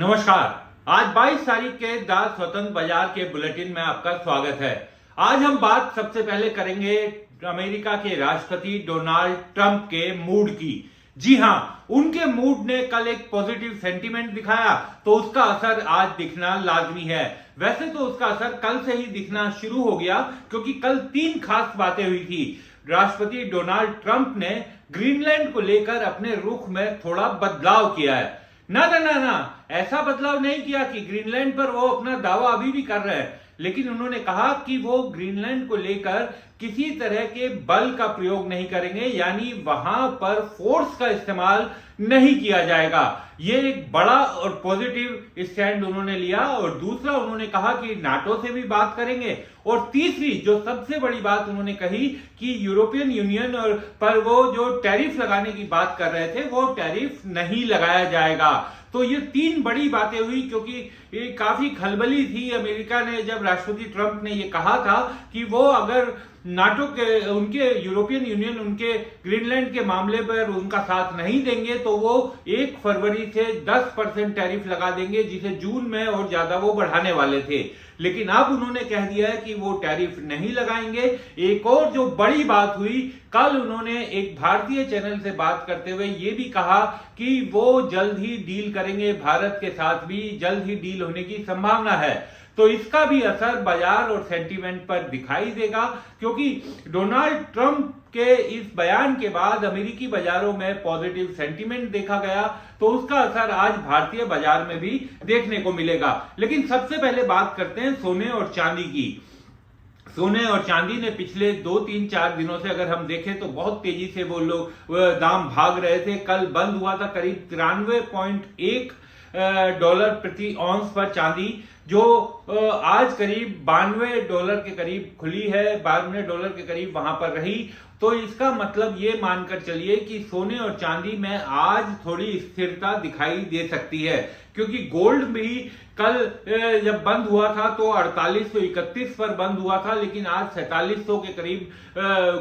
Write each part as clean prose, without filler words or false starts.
नमस्कार। आज 22 तारीख के द स्वतंत्र बाजार के बुलेटिन में आपका स्वागत है। आज हम बात सबसे पहले करेंगे अमेरिका के राष्ट्रपति डोनाल्ड ट्रंप के मूड की। जी हां, उनके मूड ने कल एक पॉजिटिव सेंटीमेंट दिखाया तो उसका असर आज दिखना लाजमी है। वैसे तो उसका असर कल से ही दिखना शुरू हो गया क्योंकि कल 3 खास बातें हुई थी। राष्ट्रपति डोनाल्ड ट्रंप ने ग्रीनलैंड को लेकर अपने रुख में थोड़ा बदलाव किया है। ना, ऐसा बदलाव नहीं किया कि ग्रीनलैंड पर वो अपना दावा अभी भी कर रहे हैं, लेकिन उन्होंने कहा कि वो ग्रीनलैंड को लेकर किसी तरह के बल का प्रयोग नहीं करेंगे, यानी वहां पर फोर्स का इस्तेमाल नहीं किया जाएगा। ये एक बड़ा और पॉजिटिव स्टैंड उन्होंने लिया। और दूसरा, उन्होंने कहा कि नाटो से भी बात करेंगे। और तीसरी जो सबसे बड़ी बात उन्होंने कही कि यूरोपियन यूनियन और पर वो जो टैरिफ लगाने की बात कर रहे थे वो टैरिफ नहीं लगाया जाएगा। तो ये 3 बड़ी बातें हुई क्योंकि ये काफी खलबली थी। अमेरिका ने जब राष्ट्रपति ट्रंप ने ये कहा था कि वो अगर नाटो के उनके यूरोपियन यूनियन उनके ग्रीनलैंड के मामले पर उनका साथ नहीं देंगे तो वो 1 फरवरी से 10% टैरिफ लगा देंगे, जिसे जून में और ज्यादा वो बढ़ाने वाले थे। लेकिन अब उन्होंने कह दिया है कि वो टैरिफ नहीं लगाएंगे। एक और जो बड़ी बात हुई, कल उन्होंने एक भारतीय चैनल से बात करते हुए ये भी कहा कि वो जल्द ही डील करेंगे, भारत के साथ भी जल्द ही डील होने की संभावना है। तो इसका भी असर बाजार और सेंटीमेंट पर दिखाई देगा क्योंकि डोनाल्ड ट्रंप के इस बयान के बाद अमेरिकी बाजारों में पॉजिटिव सेंटीमेंट देखा गया, तो उसका असर आज भारतीय बाजार में भी देखने को मिलेगा। लेकिन सबसे पहले बात करते हैं सोने और चांदी की। सोने और चांदी ने पिछले 2-3-4 दिनों से अगर हम देखें तो बहुत तेजी से वो लोग दाम भाग रहे थे। कल बंद हुआ था करीब 93.1 डॉलर प्रति औंस पर चांदी, जो आज करीब $92 के करीब खुली है, $92 के करीब वहां पर रही। तो इसका मतलब ये मानकर चलिए कि सोने और चांदी में आज थोड़ी स्थिरता दिखाई दे सकती है क्योंकि गोल्ड भी कल जब बंद हुआ था तो 4831 पर बंद हुआ था, लेकिन आज 4700 के करीब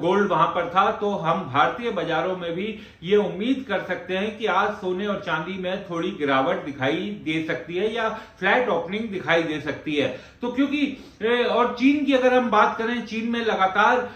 गोल्ड वहां पर था। तो हम भारतीय बाजारों में भी ये उम्मीद कर सकते हैं कि आज सोने और चांदी में थोड़ी गिरावट दिखाई दे सकती है या फ्लैट ओपनिंग दिखाई दे सकती है। तो क्योंकि और चीन की अगर हम बात करें, चीन में लगातार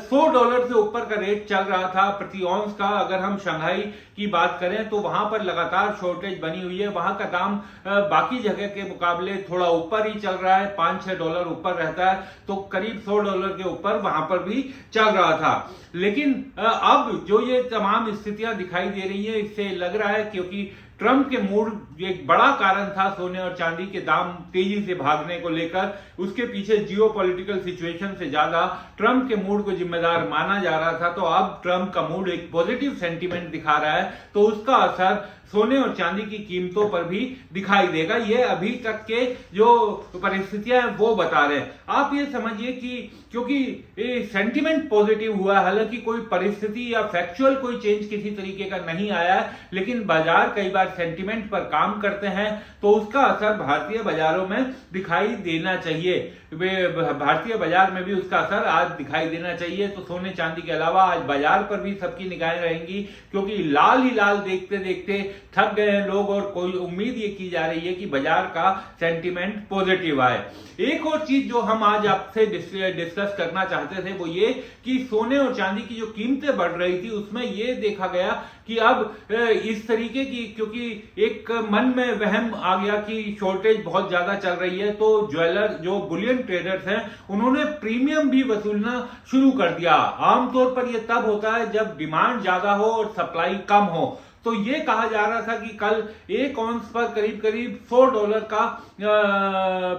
$100 से ऊपर का रेट चल रहा था प्रति औंस का। अगर हम शंघाई की बात करें तो वहां पर लगातार शॉर्टेज बनी हुई है, वहां का दाम बाकी जगह के मुकाबले थोड़ा ऊपर ही चल रहा है, $5-6 ऊपर रहता है, तो करीब $100 के ऊपर वहां पर भी चल रहा था। लेकिन अब जो ये तमाम स्थितियां दिखाई दे रही है, इससे लग रहा है क्योंकि ट्रंप के मूड एक बड़ा कारण था सोने और चांदी के दाम तेजी से भागने को लेकर, उसके पीछे जियोपॉलिटिकल सिचुएशन से ज्यादा ट्रंप के मूड को जिम्मेदार माना जा रहा था। तो अब ट्रंप का मूड एक पॉजिटिव सेंटीमेंट दिखा रहा है, तो उसका असर सोने और चांदी की कीमतों पर भी दिखाई देगा। ये अभी तक के जो परिस्थितियां हैं वो बता रहे हैं। आप ये समझिए कि क्योंकि सेंटीमेंट पॉजिटिव हुआ, हालांकि कोई परिस्थिति या फैक्चुअल कोई चेंज किसी तरीके का नहीं आया है, लेकिन बाजार कई बार सेंटीमेंट पर काम करते हैं तो उसका असर भारतीय बाजारों में दिखाई देना चाहिए। भारतीय बाजार में भी उसका असर आज दिखाई देना चाहिए। तो सोने चांदी के अलावा आज बाजार पर भी सबकी निगाहें रहेंगी क्योंकि लाल ही लाल देखते देखते थक गए हैं लोग और कोई उम्मीद ये की जा रही है कि बाजार का सेंटीमेंट पॉजिटिव आए। एक और चीज जो हम आज आपसे डिस्कस करना चाहते थे वो ये कि सोने और चांदी की जो कीमतें बढ़ रही थी उसमें ये देखा गया कि अब इस तरीके की, क्योंकि एक मन में वहम आ गया कि शॉर्टेज बहुत ज्यादा चल रही है, तो ज्वेलर जो बुलियन ट्रेडर्स हैं उन्होंने प्रीमियम भी वसूलना शुरू कर दिया। आमतौर पर यह तब होता है जब डिमांड ज्यादा हो और सप्लाई कम हो। तो ये कहा जा रहा था कि कल 1 औंस पर करीब करीब $100 का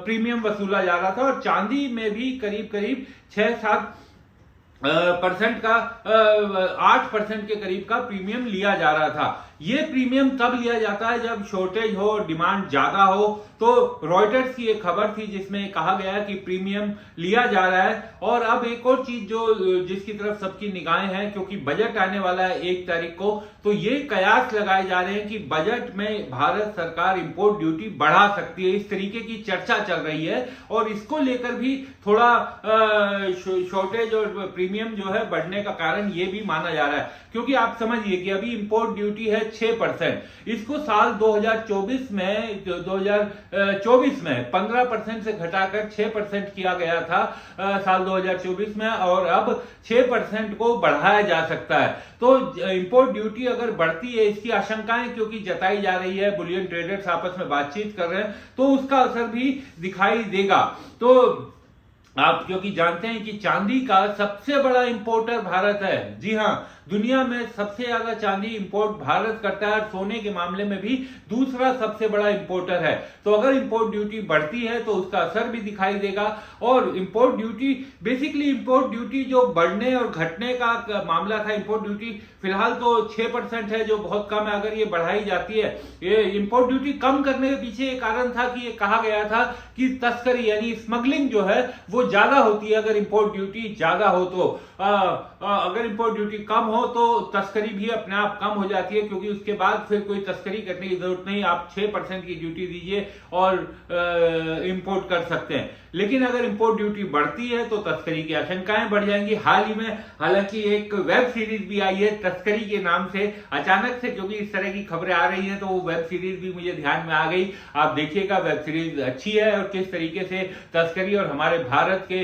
प्रीमियम वसूला जा रहा था और चांदी में भी करीब करीब 6-7 परसेंट का 8% के करीब का प्रीमियम लिया जा रहा था। ये प्रीमियम तब लिया जाता है जब शॉर्टेज हो और डिमांड ज्यादा हो। तो रॉयटर्स की एक खबर थी जिसमें कहा गया कि प्रीमियम लिया जा रहा है। और अब एक और चीज जो जिसकी तरफ सबकी निगाहें हैं, क्योंकि बजट आने वाला है 1 तारीख को, तो ये कयास लगाए जा रहे हैं कि बजट में भारत सरकार इंपोर्ट ड्यूटी बढ़ा सकती है। इस तरीके की चर्चा चल रही है और इसको लेकर भी थोड़ा शॉर्टेज और प्रीमियम जो है बढ़ने का कारण ये भी माना जा रहा है। क्योंकि आप समझिए कि अभी इंपोर्ट ड्यूटी है है 6%। इसको साल 2024 में 15% से घटाकर 6% किया गया था साल 2024 में, और अब 6% को बढ़ाया जा सकता है। तो इंपोर्ट ड्यूटी अगर बढ़ती है, इसकी आशंकाएं क्योंकि जताई जा रही है, बुलियन ट्रेडर्स आपस में बातचीत कर रहे हैं, तो उसका असर भी दिखाई देगा। तो आप क्योंकि जानते हैं कि चांदी का सबसे बड़ा इंपोर्टर भारत है। जी हां, दुनिया में सबसे ज्यादा चांदी इंपोर्ट भारत करता है, और सोने के मामले में भी दूसरा सबसे बड़ा इंपोर्टर है। तो अगर इंपोर्ट ड्यूटी बढ़ती है तो उसका असर भी दिखाई देगा। और import duty basically, import duty जो बढ़ने और घटने का मामला था, इंपोर्ट ड्यूटी फिलहाल तो 6% है, जो बहुत कम है। अगर ये बढ़ाई जाती है, ये इंपोर्ट ड्यूटी कम करने के पीछे एक कारण था कि ये कहा गया था कि तस्करी यानी स्मगलिंग जो है वो ज्यादा होती है अगर इंपोर्ट ड्यूटी ज्यादा हो तो। अगर इंपोर्ट ड्यूटी कम हो तो तस्करी भी अपने आप कम हो जाती है, क्योंकि उसके बाद फिर कोई तस्करी करने की जरूरत नहीं, आप 6% की ड्यूटी दीजिए और इंपोर्ट कर सकते हैं। लेकिन अगर इंपोर्ट ड्यूटी बढ़ती है तो तस्करी की आशंकाएं बढ़ जाएंगी। हाल ही में हालांकि एक वेब सीरीज भी आई है तस्करी के नाम से, अचानक से, क्योंकि इस तरह की खबरें आ रही हैं तो वो वेब सीरीज भी मुझे ध्यान में आ गई। आप देखिएगा, वेब सीरीज अच्छी है, और किस तरीके से तस्करी और हमारे भारत के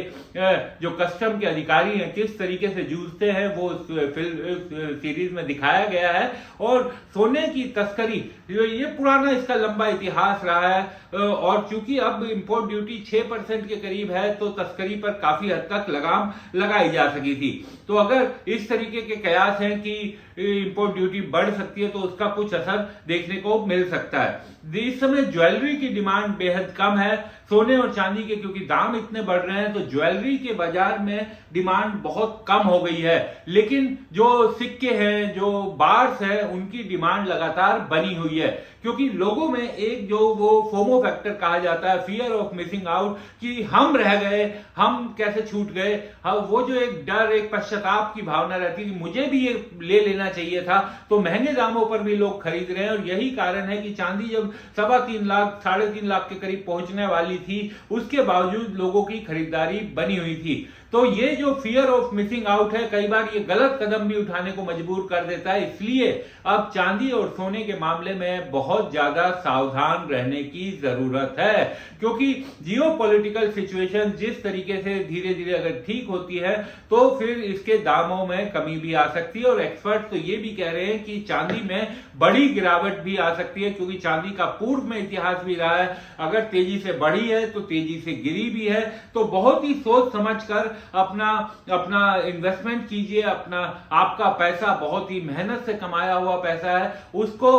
जो कस्टम के अधिकारी हैं किस तरीके से जूझते हैं वो फिल्म सीरीज में दिखाया गया है। और सोने की तस्करी, ये पुराना इसका लंबा इतिहास रहा है, और चूंकि अब इंपोर्ट ड्यूटी 6% के करीब है तो तस्करी पर काफी हद तक लगाम लगाई जा सकी थी। तो अगर इस तरीके के कयास हैं कि इंपोर्ट ड्यूटी बढ़ सकती है तो उसका कुछ असर देखने को मिल सकता है। इस समय ज्वेलरी की डिमांड बेहद कम है, सोने और चांदी के क्योंकि दाम इतने बढ़ रहे हैं तो ज्वेलरी के बाजार में डिमांड बहुत कम हो गई है। लेकिन जो सिक्के हैं, जो बार्स हैं, उनकी डिमांड लगातार बनी हुई है, क्योंकि लोगों में एक जो वो फोमो फैक्टर कहा जाता है, फियर ऑफ मिसिंग आउट, कि हम रह गए, हम कैसे छूट गए, वो जो एक डर, एक पश्चाताप की भावना रहती है कि मुझे भी ये ले लेना चाहिए था, तो महंगे दामों पर भी लोग खरीद रहे हैं। और यही कारण है कि चांदी जब 3.25 लाख 3.5 लाख के करीब पहुंचने वाली थी, उसके बावजूद लोगों की खरीदारी बनी हुई थी। तो ये जो फियर ऑफ मिसिंग आउट है, कई बार ये गलत कदम भी उठाने को मजबूर कर देता है। इसलिए अब चांदी और सोने के मामले में बहुत ज्यादा सावधान रहने की जरूरत है, क्योंकि जियोपॉलिटिकल सिचुएशन जिस तरीके से धीरे धीरे अगर ठीक होती है तो फिर इसके दामों में कमी भी आ सकती है। और एक्सपर्ट तो ये भी कह रहे हैं कि चांदी में बड़ी गिरावट भी आ सकती है, क्योंकि चांदी का पूर्व में इतिहास भी रहा है, अगर तेजी से बढ़ी है तो तेजी से गिरी भी है। तो बहुत ही सोच समझकर अपना इन्वेस्टमेंट कीजिए। आपका पैसा बहुत ही मेहनत से कमाया हुआ पैसा है, उसको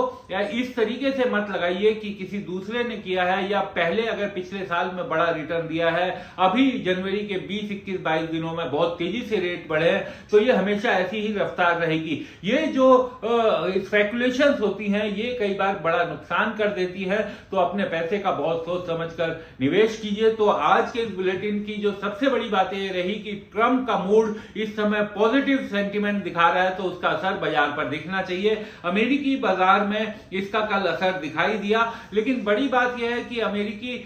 इस तरीके से मत लगाइए कि किसी दूसरे ने किया है, या पहले अगर पिछले साल में बड़ा रिटर्न दिया है, अभी जनवरी के 20, 21, 22 दिनों में बहुत तेजी से रेट बढ़े हैं, तो ये हमेशा ऐसी ही रफ्तार रहेगी। ये जो स्पेकुलेशंस होती हैं ये कई बार बड़ा नुकसान कर देती है, तो अपने पैसे का बहुत सोच समझकर निवेश कीजिए। तो आज के बुलेटिन की जो सबसे बड़ी बात ये रही कि ट्रंप का मूड इस समय पॉजिटिव सेंटीमेंट दिखा रहा है, तो उसका असर बाजार पर दिखना चाहिए। अमेरिकी बाजार में इसका कल असर दिखाई दिया, लेकिन बड़ी बात यह है कि अमेरिकी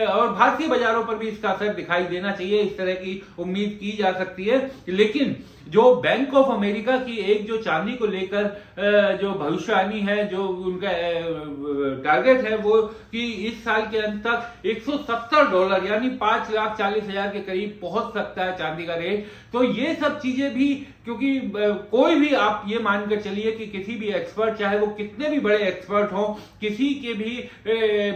और भारतीय बाजारों पर भी इसका असर दिखाई देना चाहिए, इस तरह की उम्मीद की जा सकती है। लेकिन जो बैंक ऑफ अमेरिका की एक जो चांदी को लेकर जो भविष्यवाणी है, जो उनका टारगेट है, वो कि इस साल के अंत तक $170 यानी 5,40,000 के करीब पहुंच सकता है चांदी का रेट। तो ये सब चीजें भी, क्योंकि कोई भी आप ये मानकर चलिए कि किसी भी एक्सपर्ट, चाहे वो कितने भी बड़े एक्सपर्ट हो, किसी के भी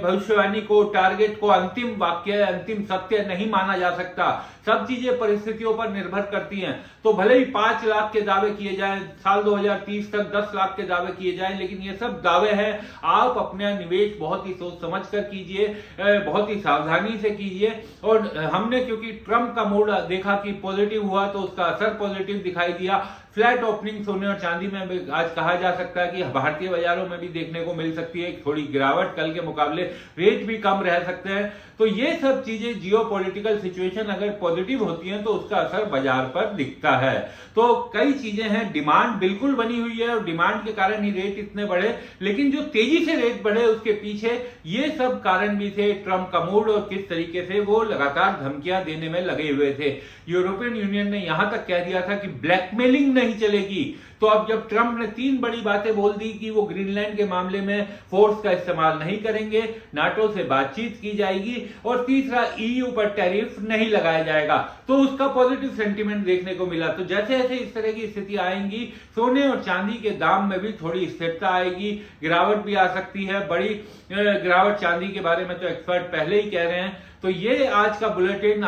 भविष्यवाणी को, टारगेट को अंतिम वाक्य, अंतिम सत्य नहीं माना जा सकता। सब चीजें परिस्थितियों पर निर्भर करती हैं। तो भले ही 5 लाख के दावे किए जाएं, साल 2030 तक 10 लाख के दावे किए जाएं, लेकिन ये सब दावे हैं। आप अपना निवेश बहुत ही सोच समझ कर कीजिए, बहुत ही सावधानी से कीजिए। और हमने क्योंकि ट्रंप का मूड देखा कि पॉजिटिव हुआ, तो उसका असर पॉजिटिव दिखाई दिया। फ्लैट ओपनिंग सोने और चांदी में भी आज कहा जा सकता है कि भारतीय बाजारों में भी देखने को मिल सकती है थोड़ी गिरावट, कल के मुकाबले रेट भी कम रह सकते हैं। तो ये सब चीजें, जियोपॉलिटिकल सिचुएशन अगर पॉजिटिव होती हैं तो उसका असर बाजार पर दिखता है। तो कई चीजें हैं, डिमांड बिल्कुल बनी हुई है और डिमांड के कारण ही रेट इतने बढ़े, लेकिन जो तेजी से रेट बढ़े उसके पीछे ये सब कारण भी थे, ट्रंप का मूड और किस तरीके से वो लगातार धमकियां देने में लगे हुए थे। यूरोपियन यूनियन ने यहां तक कह दिया था कि ब्लैकमेलिंग नहीं चलेगी। तो अब जब ट्रंप ने 3 बड़ी बातें बोल दी कि वो ग्रीनलैंड के मामले में फोर्स का इस्तेमाल नहीं करेंगे, नाटो से बातचीत की जाएगी और तीसरा ईयू पर टैरिफ नहीं लगाया जाएगा, तो उसका पॉजिटिव सेंटीमेंट देखने को मिला। तो जैसे जैसे इस तरह की स्थिति आएंगी, सोने और चांदी के दाम में भी थोड़ी स्थिरता आएगी, गिरावट भी आ सकती है, बड़ी गिरावट चांदी के बारे में तो एक्सपर्ट पहले ही कह रहे हैं। तो ये आज का बुलेटिन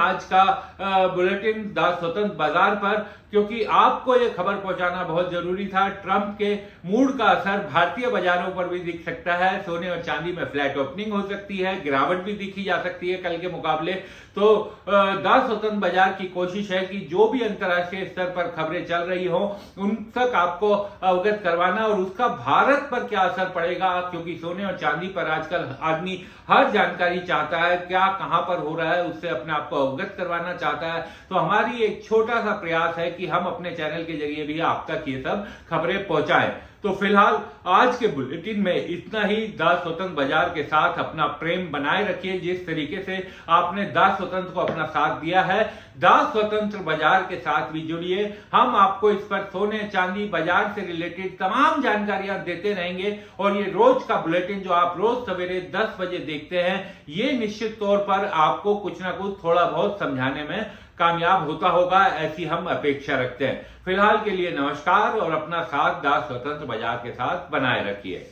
द स्वतंत्र बाजार पर, क्योंकि आपको ये खबर पहुंचाना बहुत जरूरी था। ट्रंप के मूड का असर भारतीय बाजारों पर भी दिख सकता है, सोने और चांदी में फ्लैट ओपनिंग हो सकती है, गिरावट भी दिखी जा सकती है कल के मुकाबले। तो द स्वतंत्र बाजार की कोशिश है कि जो भी अंतर्राष्ट्रीय स्तर पर खबरें चल रही हो उन तक आपको अवगत करवाना और उसका भारत पर क्या असर पड़ेगा, क्योंकि सोने और चांदी पर आजकल आदमी हर जानकारी चाहता है, क्या कहां पर हो रहा है उससे अपने आप को अवगत करवाना चाहता है। तो हमारी एक छोटा सा प्रयास है कि हम अपने चैनल के जरिए भी आप तक ये सब खबरें पहुंचाएं। तो फिलहाल आज के बुलेटिन में इतना ही। द स्वतंत्र बाजार के साथ अपना प्रेम बनाए रखिए, जिस तरीके से आपने द स्वतंत्र को अपना साथ दिया है, द स्वतंत्र बाजार के साथ भी जुड़िए। हम आपको इस पर सोने चांदी बाजार से रिलेटेड तमाम जानकारियां देते रहेंगे और ये रोज का बुलेटिन जो आप रोज सवेरे 10 बजे देखते हैं, ये निश्चित तौर पर आपको कुछ ना कुछ थोड़ा बहुत समझाने में कामयाब होता होगा, ऐसी हम अपेक्षा रखते हैं। फिलहाल के लिए नमस्कार और अपना साथ द स्वतंत्र बाजार के साथ बनाए रखिए।